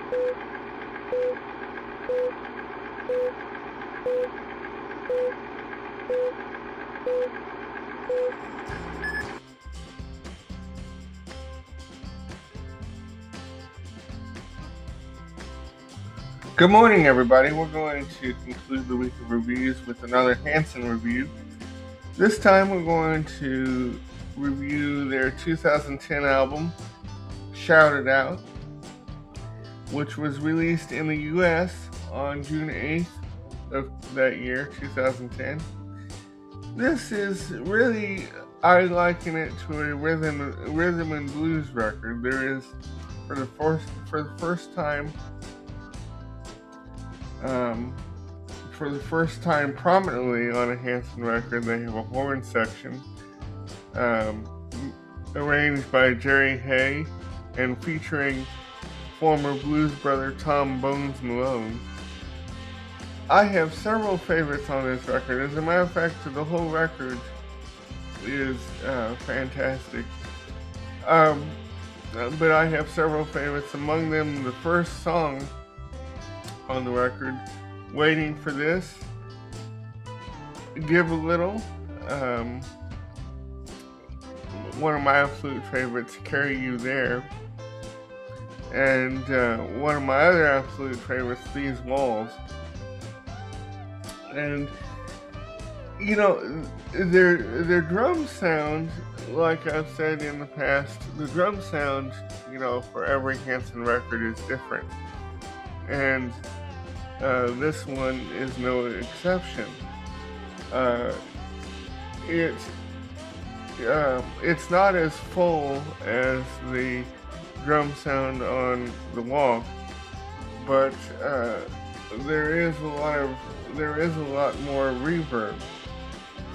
Good morning, everybody. We're going to conclude the week of reviews with another Hanson review. This time we're going to review their 2010 album, Shout It Out, which was released in the US on June 8th of that year, 2010. This is really, I liken it to a rhythm and blues record. There is, for the first time prominently on a Hanson record, they have a horn section arranged by Jerry Hay and featuring former blues brother Tom Bones Malone. I have several favorites on this record. As a matter of fact, the whole record is fantastic. But I have several favorites. Among them, the first song on the record, Waiting for This, Give a Little, one of my absolute favorites, Carry You There, and one of my other absolute favorites, These Walls. And you know, their drum sound, like I've said in the past, the drum sound, you know, for every Hanson record is different, and this one is no exception. It's not as full as the drum sound on The Walk, but there is a lot more reverb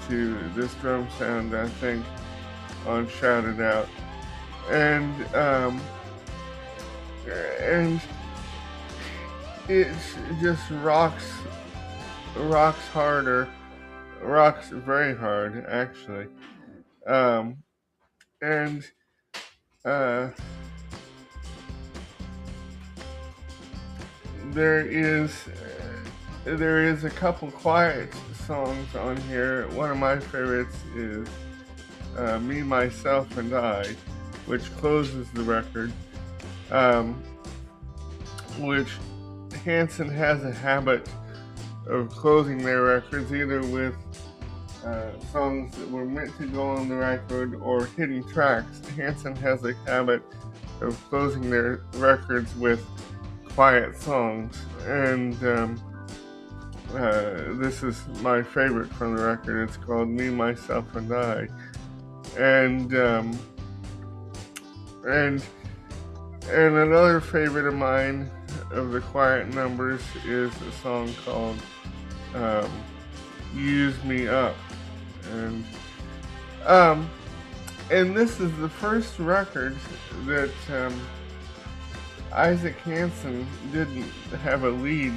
to this drum sound, I think, on Shout It Out, and it just rocks very hard, actually, and there is a couple quiet songs on here. One of my favorites is Me, Myself, and I, which closes the record, which Hanson has a habit of closing their records either with songs that were meant to go on the record or hidden tracks. Hanson has a habit of closing their records with quiet songs, and this is my favorite from the record. It's called Me, Myself, and I, and another favorite of mine of the quiet numbers is a song called Use Me Up, and this is the first record that Isaac Hanson didn't have a lead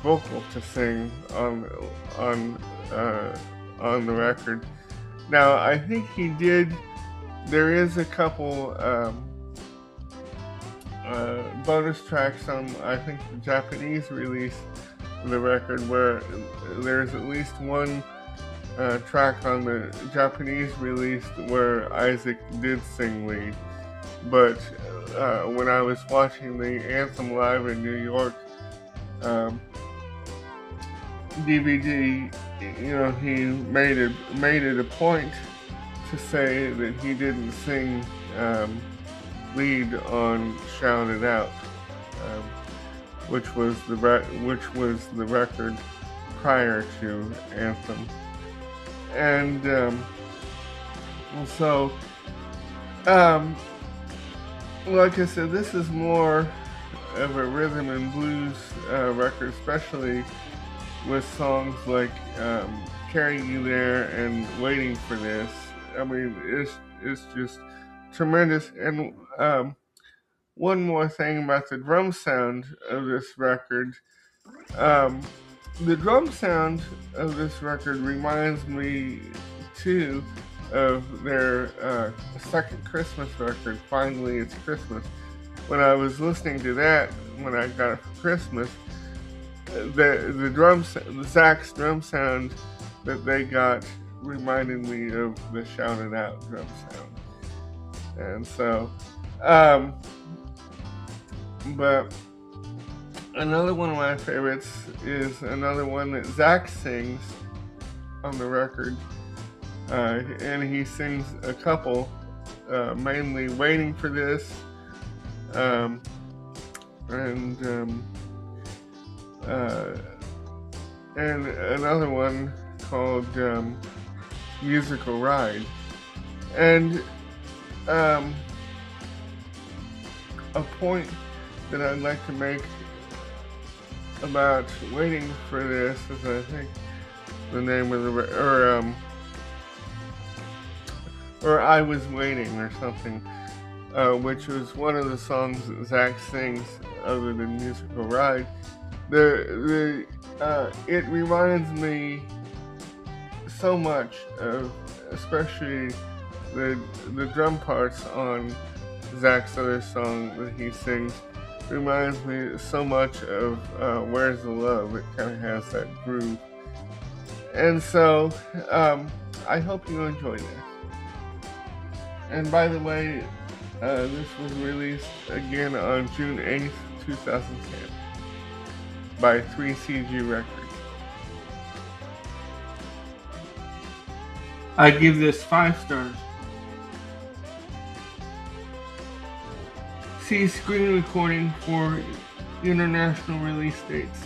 vocal to sing on the record. Now, I think he did. There is a couple bonus tracks on, I think, the Japanese release of the record, where there's at least one track on the Japanese release where Isaac did sing lead. But when I was watching the Anthem live in New York DVD, you know, he made it a point to say that he didn't sing lead on Shout It Out, which was the record prior to Anthem, and so like I said, this is more of a rhythm and blues record, especially with songs like Carry You There and Waiting for This. I mean, it's just tremendous. And one more thing about the drum sound of this record. The drum sound of this record reminds me, too, of their second Christmas record, Finally It's Christmas. When I was listening to that, when I got it for Christmas. The Zach's drum sound that they got reminded me of the Shout It Out drum sound. And so, but another one of my favorites is another one that Zach sings on the record. And he sings a couple, mainly Waiting for This, and another one called Musical Ride. And a point that I'd like to make about Waiting for This is, I think, the name of the, or I Was Waiting or something, which was one of the songs that Zach sings other than Musical Ride. It reminds me so much of, especially the drum parts on Zach's other song that he sings, reminds me so much of Where's the Love. It kind of has that groove. And so, I hope you enjoy this. And by the way, this was released again on June 8th, 2010 by 3CG Records. I give this 5 stars. See screen recording for international release dates.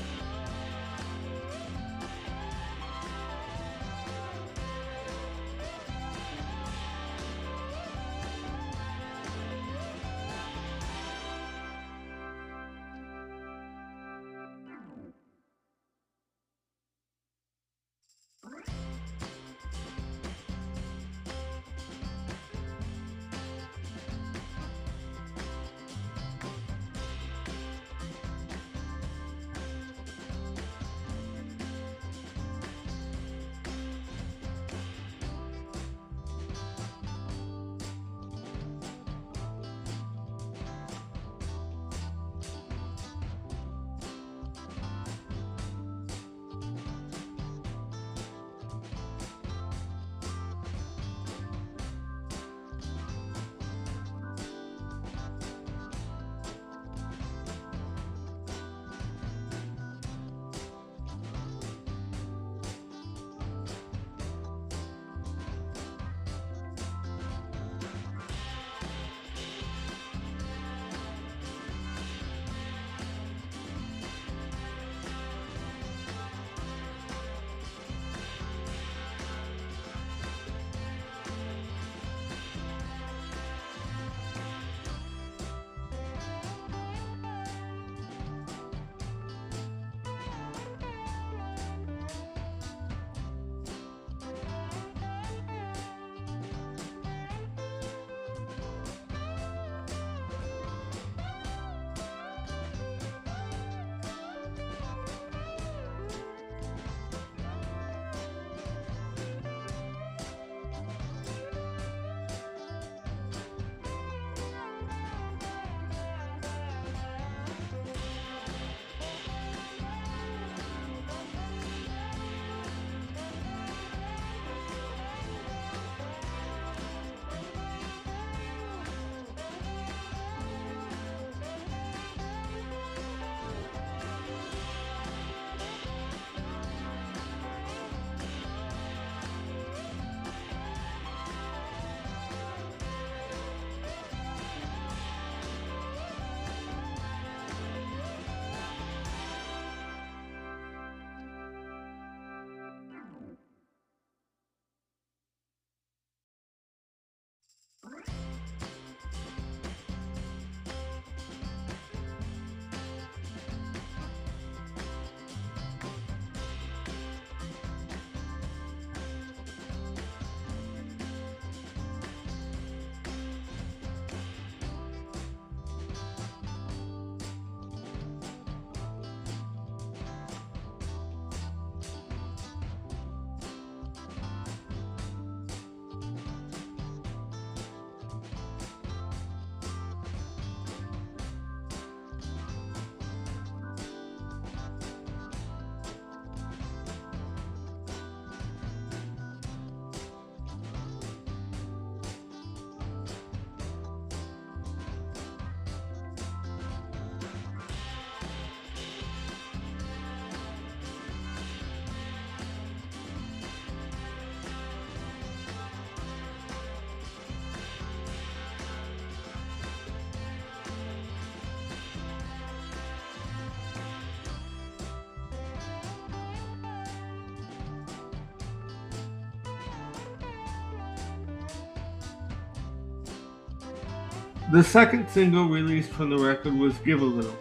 The second single released from the record was Give a Little.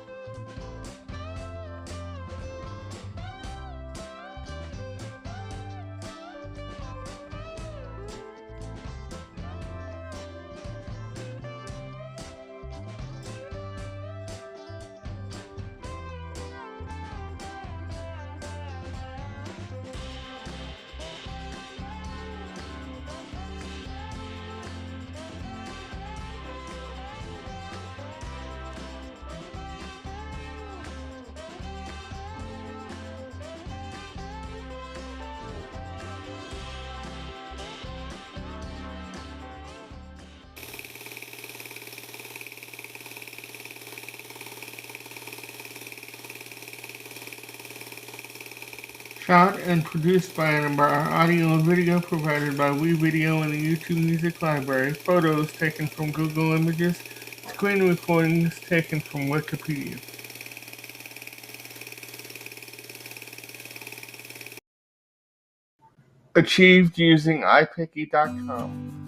Shot and produced by an audio and video provided by WeVideo and the YouTube Music Library. Photos taken from Google Images. Screen recordings taken from Wikipedia. Achieved using iPicky.com.